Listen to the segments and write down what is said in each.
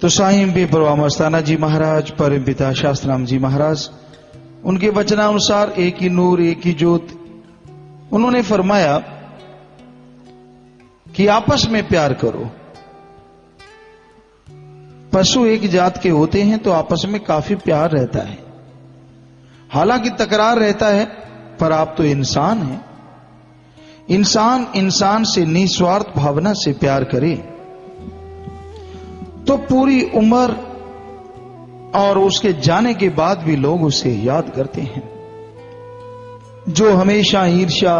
तो साईं बेपरवाह मस्ताना जी महाराज, परम पिता शास्त्राम जी महाराज, उनके वचनानुसार एक ही नूर एक ही ज्योत, उन्होंने फरमाया कि आपस में प्यार करो। पशु एक जात के होते हैं तो आपस में काफी प्यार रहता है, हालांकि तकरार रहता है, पर आप तो इंसान हैं। इंसान इंसान से निस्वार्थ भावना से प्यार करे तो पूरी उम्र और उसके जाने के बाद भी लोग उसे याद करते हैं। जो हमेशा ईर्ष्या,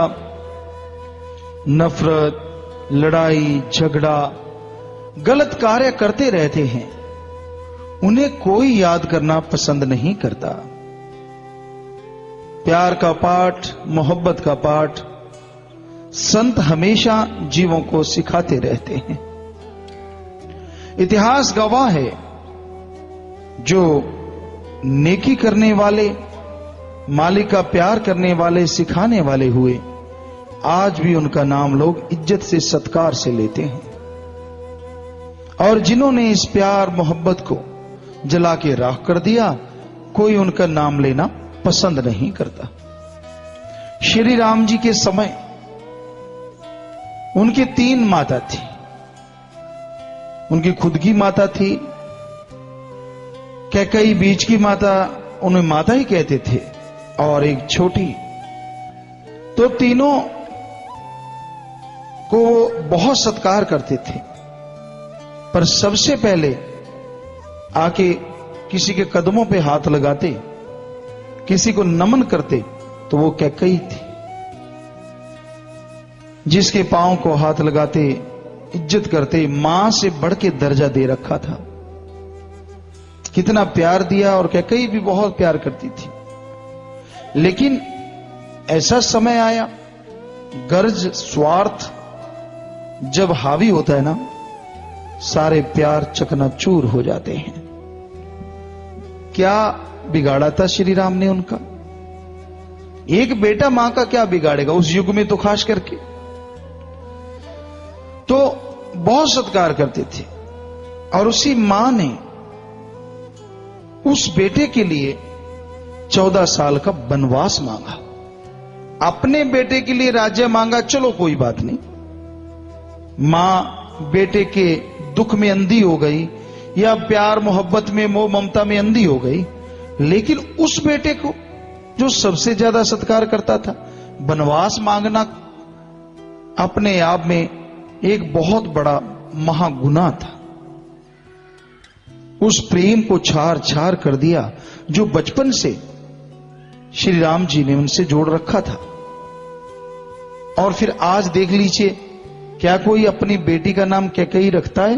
नफरत, लड़ाई झगड़ा, गलत कार्य करते रहते हैं, उन्हें कोई याद करना पसंद नहीं करता। प्यार का पाठ, मोहब्बत का पाठ संत हमेशा जीवों को सिखाते रहते हैं। इतिहास गवाह है, जो नेकी करने वाले, मालिक का प्यार करने वाले, सिखाने वाले हुए, आज भी उनका नाम लोग इज्जत से, सत्कार से लेते हैं। और जिन्होंने इस प्यार मोहब्बत को जला के राख कर दिया, कोई उनका नाम लेना पसंद नहीं करता। श्री राम जी के समय उनकी 3 माता थी। उनकी खुद की माता थी, कैकेयी बीच की माता, उन्हें माता ही कहते थे, और एक छोटी। तो तीनों को बहुत सत्कार करते थे, पर सबसे पहले आके किसी के कदमों पे हाथ लगाते, किसी को नमन करते, तो वो कैकेयी थी। जिसके पांव को हाथ लगाते, इज्जत करते, मां से बढ़ के दर्जा दे रखा था। कितना प्यार दिया, और कैकेयी भी बहुत प्यार करती थी। लेकिन ऐसा समय आया, गर्ज, स्वार्थ जब हावी होता है ना, सारे प्यार चकनाचूर हो जाते हैं। क्या बिगाड़ा था श्री राम ने उनका? एक बेटा मां का क्या बिगाड़ेगा, उस युग में तो खास करके। तो बहुत सत्कार करते थे, और उसी मां ने उस बेटे के लिए 14 साल का वनवास मांगा। अपने बेटे के लिए राज्य मांगा, चलो कोई बात नहीं। मां बेटे के दुख में अंधी हो गई, या प्यार मोहब्बत में, मोह ममता में अंधी हो गई, लेकिन उस बेटे को जो सबसे ज्यादा सत्कार करता था, वनवास मांगना अपने आप में एक बहुत बड़ा महागुनाह था। उस प्रेम को छार छार कर दिया जो बचपन से श्री राम जी ने उनसे जोड़ रखा था। और फिर आज देख लीजिए, क्या कोई अपनी बेटी का नाम कैकेयी रखता है?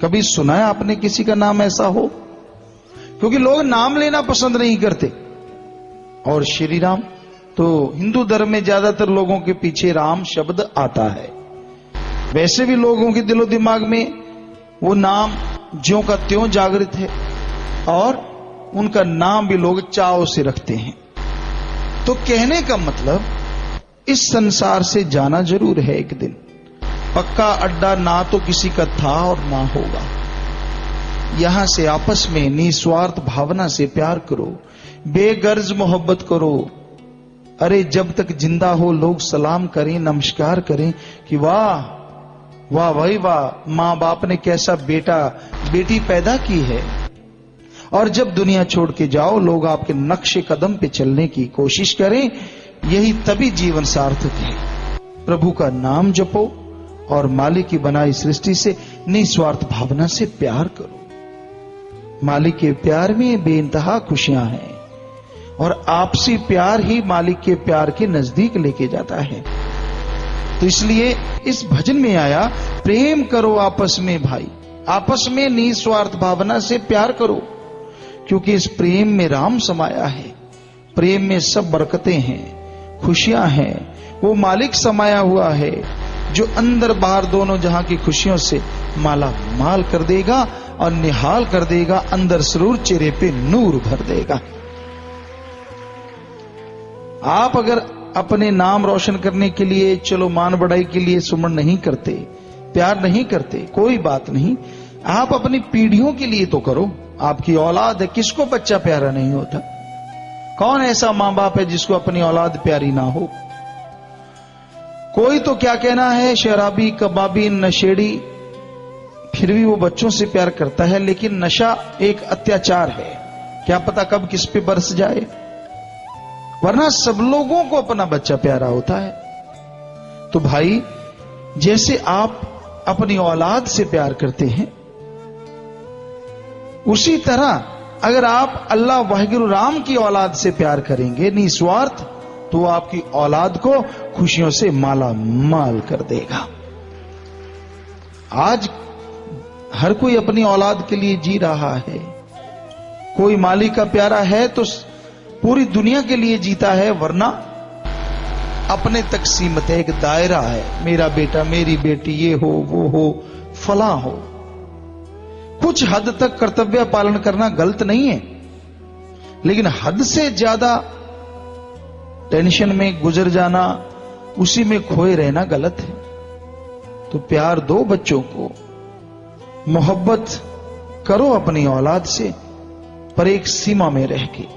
कभी सुना है आपने किसी का नाम ऐसा हो? क्योंकि लोग नाम लेना पसंद नहीं करते। और श्री राम तो हिंदू धर्म में ज्यादातर लोगों के पीछे राम शब्द आता है। वैसे भी लोगों के दिलो दिमाग में वो नाम ज्यों का त्यों जागृत है, और उनका नाम भी लोग चाव से रखते हैं। तो कहने का मतलब, इस संसार से जाना जरूर है एक दिन। पक्का अड्डा ना तो किसी का था और ना होगा। यहां से आपस में निस्वार्थ भावना से प्यार करो, बेगर्ज मोहब्बत करो। अरे जब तक जिंदा हो लोग सलाम करें, नमस्कार करें कि वाह वाह भाई वाह, मां बाप ने कैसा बेटा बेटी पैदा की है। और जब दुनिया छोड़ के जाओ, लोग आपके नक्शे कदम पे चलने की कोशिश करें। यही तभी जीवन सार्थक है। प्रभु का नाम जपो और मालिक की बनाई सृष्टि से निस्वार्थ भावना से प्यार करो। मालिक के प्यार में बेइंतहा खुशियां हैं, और आपसी प्यार ही मालिक के प्यार के नजदीक लेके जाता है। तो इसलिए इस भजन में आया, प्रेम करो आपस में भाई, आपस में निस्वार्थ भावना से प्यार करो, क्योंकि इस प्रेम में राम समाया है। प्रेम में सब बरकतें हैं, खुशियां हैं। वो मालिक समाया हुआ है जो अंदर बाहर दोनों जहां की खुशियों से माला माल कर देगा और निहाल कर देगा। अंदर सरूर, चेहरे पे नूर भर देगा। आप अगर अपने नाम रोशन करने के लिए, चलो मान बढ़ाई के लिए सुमन नहीं करते, प्यार नहीं करते, कोई बात नहीं। आप अपनी पीढ़ियों के लिए तो करो। आपकी औलाद है, किसको बच्चा प्यारा नहीं होता? कौन ऐसा मां बाप है जिसको अपनी औलाद प्यारी ना हो? कोई तो क्या कहना है, शराबी, कबाबी, नशेड़ी, फिर भी वो बच्चों से प्यार करता है। लेकिन नशा एक अत्याचार है, क्या पता कब किस पे बरस जाए। वरना सब लोगों को अपना बच्चा प्यारा होता है। तो भाई, जैसे आप अपनी औलाद से प्यार करते हैं, उसी तरह अगर आप अल्लाह वाहिगुरु राम की औलाद से प्यार करेंगे निस्वार्थ, तो आपकी औलाद को खुशियों से माला माल कर देगा। आज हर कोई अपनी औलाद के लिए जी रहा है। कोई मालिक का प्यारा है तो पूरी दुनिया के लिए जीता है, वरना अपने तक सीमित है, एक दायरा है। मेरा बेटा, मेरी बेटी, ये हो, वो हो, फला हो। कुछ हद तक कर्तव्य पालन करना गलत नहीं है, लेकिन हद से ज्यादा टेंशन में गुजर जाना, उसी में खोए रहना गलत है। तो प्यार दो बच्चों को, मोहब्बत करो अपनी औलाद से, पर एक सीमा में रह के।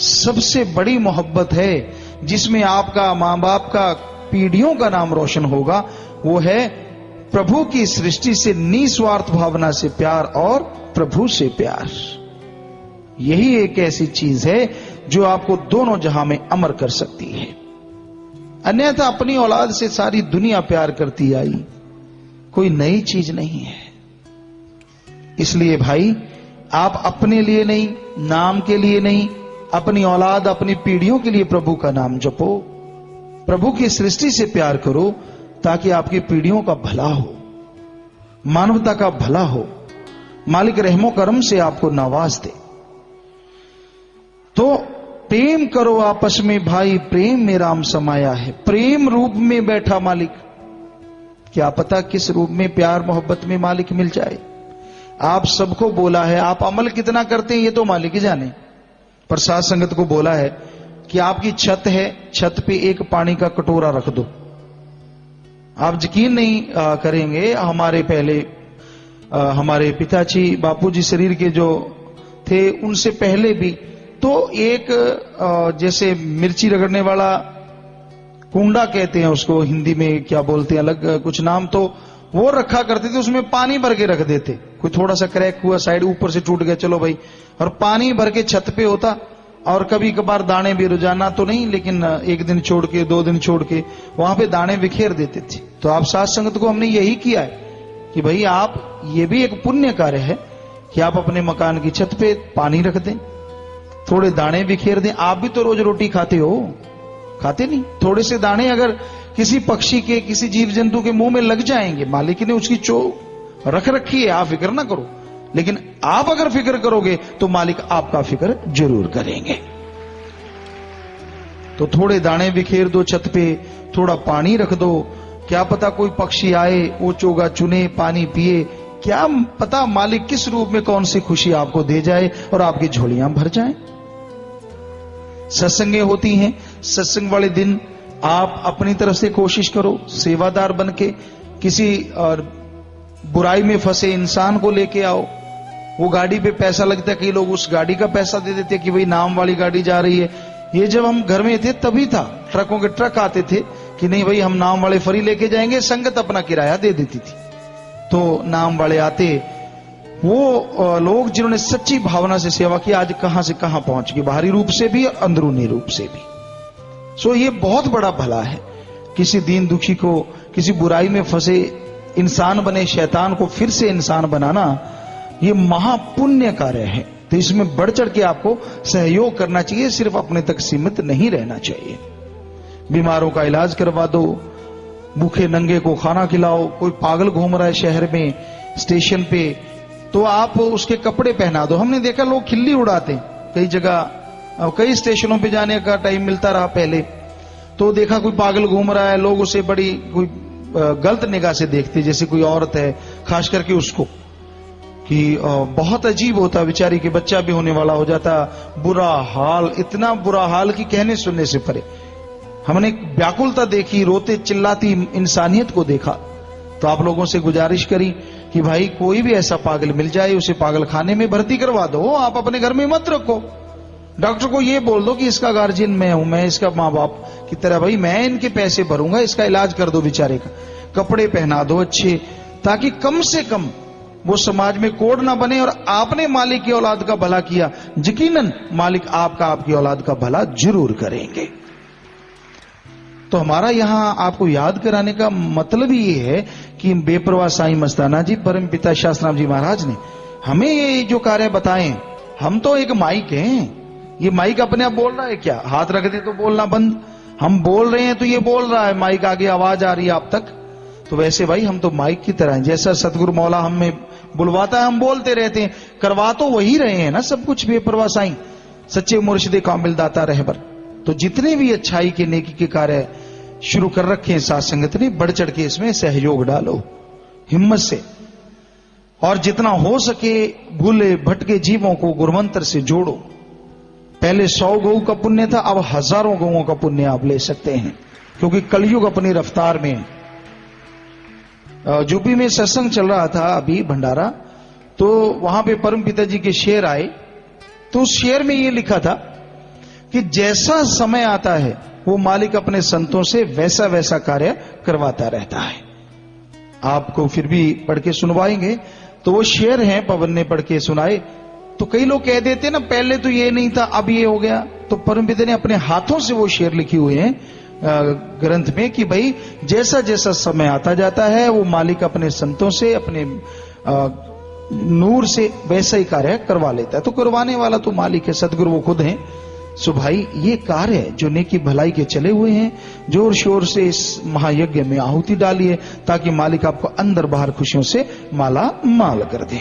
सबसे बड़ी मोहब्बत है जिसमें आपका, मां बाप का, पीढ़ियों का नाम रोशन होगा, वो है प्रभु की सृष्टि से निस्वार्थ भावना से प्यार और प्रभु से प्यार। यही एक ऐसी चीज है जो आपको दोनों जहां में अमर कर सकती है। अन्यथा अपनी औलाद से सारी दुनिया प्यार करती आई, कोई नई चीज नहीं है। इसलिए भाई, आप अपने लिए नहीं, नाम के लिए नहीं, अपनी औलाद, अपनी पीढ़ियों के लिए प्रभु का नाम जपो। प्रभु की सृष्टि से प्यार करो, ताकि आपकी पीढ़ियों का भला हो, मानवता का भला हो, मालिक रहमो करम से आपको नवाज दे। तो प्रेम करो आपस में भाई, प्रेम में राम समाया है। प्रेम रूप में बैठा मालिक, क्या पता किस रूप में, प्यार मोहब्बत में मालिक मिल जाए। आप सबको बोला है, आप अमल कितना करते हैं ये तो मालिक ही जाने। पर साथ संगत को बोला है कि आपकी छत है, छत पे एक पानी का कटोरा रख दो। आप यकीन नहीं करेंगे, हमारे पहले हमारे पिताजी, बापूजी शरीर के जो थे, उनसे पहले भी तो एक जैसे मिर्ची रगड़ने वाला कुंडा कहते हैं उसको, हिंदी में क्या बोलते हैं अलग कुछ नाम, तो वो रखा करते थे। उसमें पानी भर के रख देते, कोई थोड़ा सा क्रैक हुआ, साइड ऊपर से टूट गया, चलो भाई, और पानी भर के छत पे होता। और कभी कभार दाने भी, रोजाना तो नहीं, लेकिन एक दिन छोड़ के, 2 दिन छोड़ के वहां पे दाने बिखेर देते थे। तो आप साथ संगत को हमने यही किया है कि भाई आप, ये भी एक पुण्य कार्य है कि आप अपने मकान की छत पे पानी रख दें, थोड़े दाने बिखेर दें। आप भी तो रोज रोटी खाते हो, खाते नहीं? थोड़े से दाने अगर किसी पक्षी के, किसी जीव जंतु के मुंह में लग जाएंगे, मालिक ने उसकी चोट रख रखी है, आप फिक्र ना करो। लेकिन आप अगर फिक्र करोगे तो मालिक आपका फिक्र जरूर करेंगे। तो थोड़े दाने बिखेर दो छत पे, थोड़ा पानी रख दो, क्या पता कोई पक्षी आए, वो चोगा चुने, पानी पिए, क्या पता मालिक किस रूप में कौन सी खुशी आपको दे जाए और आपकी झोलियां भर जाएं। सत्संगें होती हैं, सत्संग वाले दिन आप अपनी तरफ से कोशिश करो, सेवादार बन के किसी और बुराई में फंसे इंसान को लेके आओ। वो गाड़ी पे पैसा लगता है, कई लोग उस गाड़ी का पैसा दे देते कि भाई नाम वाली गाड़ी जा रही है। ये जब हम घर में थे तभी था, ट्रकों के ट्रक आते थे कि नहीं भाई हम नाम वाले फ्री लेके जाएंगे, संगत अपना किराया दे देती थी। तो नाम वाले आते, वो लोग जिन्होंने सच्ची भावना से सेवा की, आज कहां से कहां पहुंच गए, बाहरी रूप से भी, अंदरूनी रूप से भी। सो ये बहुत बड़ा भला है, किसी दीन दुखी को, किसी बुराई में फंसे इंसान बने शैतान को फिर से इंसान बनाना, ये महापुण्य कार्य है। तो इसमें बढ़ चढ़ के आपको सहयोग करना चाहिए, सिर्फ अपने तक सीमित नहीं रहना चाहिए। बीमारों का इलाज करवा दो, भूखे नंगे को खाना खिलाओ। कोई पागल घूम रहा है शहर में, स्टेशन पे, तो आप उसके कपड़े पहना दो। हमने देखा लोग खिल्ली उड़ाते कई जगह, कई स्टेशनों पे जाने का टाइम मिलता रहा पहले, तो देखा कोई पागल घूम रहा है, लोग उसे बड़ी कोई गलत निगाह से देखते, जैसे कोई औरत है, खास करके उसको, कि बहुत अजीब होता बेचारी के, बच्चा भी होने वाला हो जाता, बुरा हाल, इतना बुरा हाल कि कहने सुनने से परे। हमने व्याकुलता देखी, रोते चिल्लाती इंसानियत को देखा। तो आप लोगों से गुजारिश करी कि भाई कोई भी ऐसा पागल मिल जाए उसे पागल खाने में भर्ती करवा दो, आप अपने घर में मत रखो। डॉक्टर को ये बोल दो कि इसका गार्जियन मैं हूं, मैं इसका माँ बाप की तरह, भाई मैं इनके पैसे भरूंगा, इसका इलाज कर दो बेचारे का, कपड़े पहना दो अच्छे, ताकि कम से कम वो समाज में कोड ना बने। और आपने मालिक की औलाद का भला किया, यकीनन मालिक आपका, आपकी औलाद का भला जरूर करेंगे। तो हमारा यहां आपको याद कराने का मतलब ही ये है कि बेपरवाह साईं मस्ताना जी, परम पिता शास्त्राम जी महाराज ने हमें ये जो कार्य बताए, हम तो एक माइक हैं, ये माइक अपने आप बोल रहा है क्या? हाथ रख दे तो बोलना बंद, हम बोल रहे हैं तो ये बोल रहा है, माइक आगे आवाज आ रही है आप तक। तो वैसे भाई हम तो माइक की तरह हैं, जैसा सतगुरु मौला हमें बुलवाता है हम बोलते रहते हैं, करवा तो वही रहे हैं ना सब कुछ बेपरवाह साईं सच्चे मुर्शिदे कामिल दाता रहबर। तो जितने भी अच्छाई के नेकी के कार्य शुरू कर रखे हैं साथ संगत ने, बढ़ चढ़ के इसमें सहयोग डालो हिम्मत से, और जितना हो सके भूले भटके जीवों को गुरुमंत्र से जोड़ो। पहले 100 गऊ का पुण्य था, अब हजारों गऊओं का पुण्य आप ले सकते हैं, क्योंकि कलयुग अपनी रफ्तार में। यूपी में सत्संग चल रहा था अभी भंडारा, तो वहां पे परम पिताजी के शेर आए, तो उस शेर में ये लिखा था कि जैसा समय आता है वो मालिक अपने संतों से वैसा वैसा कार्य करवाता रहता है। आपको फिर भी पढ़ के सुनवाएंगे। तो वो शेर हैं, पवन ने पढ़ के सुनाए। तो कई लोग कह देते ना पहले तो ये नहीं था अब ये हो गया, तो परम पिता ने अपने हाथों से वो शेर लिखे हुए हैं ग्रंथ में कि भाई जैसा जैसा समय आता जाता है वो मालिक अपने संतों से, अपने नूर से वैसा ही कार्य करवा लेता है। तो करवाने वाला तो मालिक है, सदगुरु वो खुद हैं। सो भाई ये कार्य जो नेकी भलाई के चले हुए हैं, जोर शोर से इस महायज्ञ में आहुति डालिए, ताकि मालिक आपको अंदर बाहर खुशियों से माला माल कर दे।